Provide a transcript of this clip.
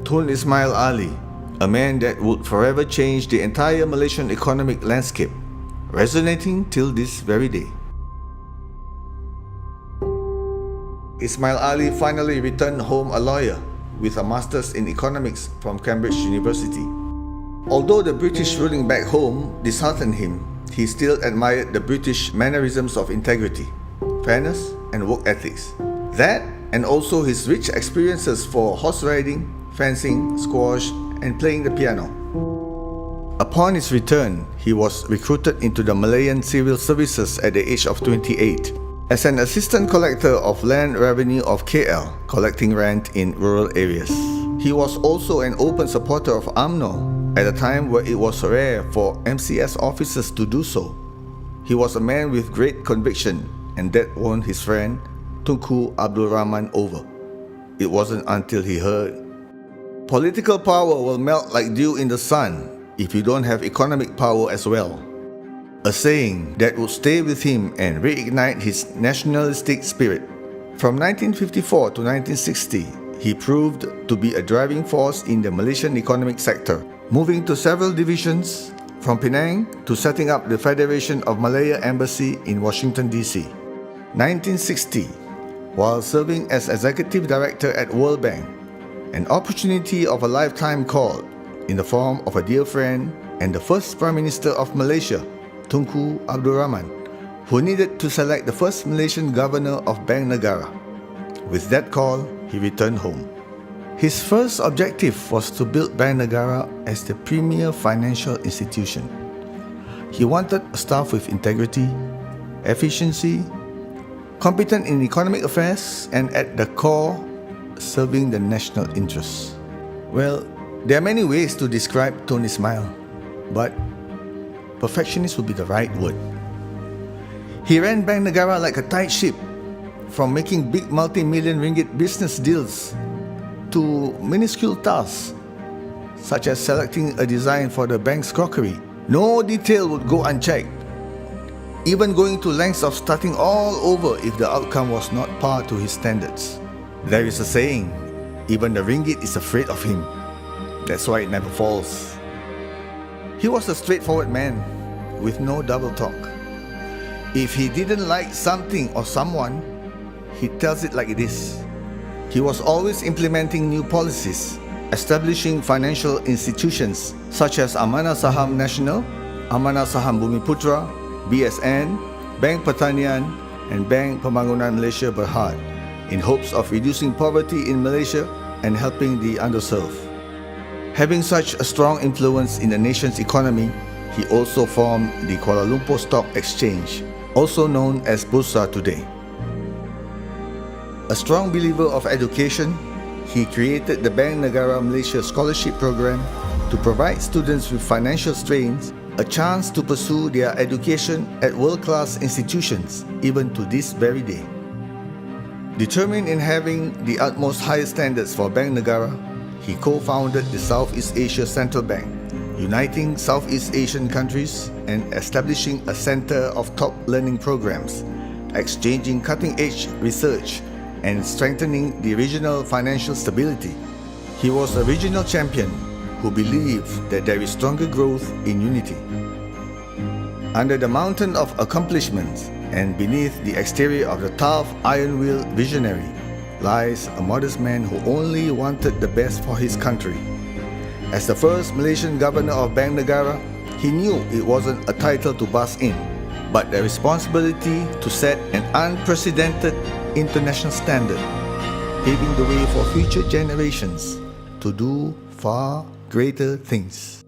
Tun Ismail Ali, a man that would forever change the entire Malaysian economic landscape, resonating till this very day. Ismail Ali finally returned home a lawyer with a master's in economics from Cambridge University. Although the British ruling back home disheartened him, he still admired the British mannerisms of integrity, fairness, and work ethics. That, and also his rich experiences for horse riding, fencing, squash, and playing the piano. Upon his return, he was recruited into the Malayan Civil Services at the age of 28 as an assistant collector of land revenue of KL, collecting rent in rural areas. He was also an open supporter of UMNO at a time where it was rare for MCS officers to do so. He was a man with great conviction, and that won his friend Tunku Abdul Rahman over. It wasn't until he heard, "Political power will melt like dew in the sun if you don't have economic power as well." A saying that would stay with him and reignite his nationalistic spirit. From 1954 to 1960, he proved to be a driving force in the Malaysian economic sector, moving to several divisions, from Penang to setting up the Federation of Malaya Embassy in Washington, D.C. 1960, while serving as Executive Director at World Bank, an opportunity of a lifetime called in the form of a dear friend and the first Prime Minister of Malaysia, Tunku Abdul Rahman, who needed to select the first Malaysian Governor of Bank Negara. With that call, he returned home. His first objective was to build Bank Negara as the premier financial institution. He wanted a staff with integrity, efficiency, competent in economic affairs, and at the core, serving the national interests. Well, there are many ways to describe Tun Ismail, but perfectionist would be the right word. He ran Bank Negara like a tight ship, from making big multi-million ringgit business deals to minuscule tasks, such as selecting a design for the bank's crockery. No detail would go unchecked, even going to lengths of starting all over if the outcome was not par to his standards. There is a saying, even the ringgit is afraid of him. That's why it never falls. He was a straightforward man with no double talk. If he didn't like something or someone, he tells it like it is. He was always implementing new policies, establishing financial institutions such as Amanah Saham Nasional, Amanah Saham Bumiputra, BSN, Bank Pertanian, and Bank Pembangunan Malaysia Berhad, in hopes of reducing poverty in Malaysia and helping the underserved. Having such a strong influence in the nation's economy, he also formed the Kuala Lumpur Stock Exchange, also known as Bursa today. A strong believer of education, he created the Bank Negara Malaysia Scholarship Program to provide students with financial strains a chance to pursue their education at world-class institutions, even to this very day. Determined in having the utmost high standards for Bank Negara, he co-founded the Southeast Asia Central Bank, uniting Southeast Asian countries and establishing a center of top learning programs, exchanging cutting-edge research, and strengthening the regional financial stability. He was a regional champion who believed that there is stronger growth in unity. Under the mountain of accomplishments and beneath the exterior of the tough iron-willed visionary lies a modest man who only wanted the best for his country. As the first Malaysian governor of Bank Negara, he knew it wasn't a title to buzz in, but a responsibility to set an unprecedented international standard, paving the way for future generations to do far greater things.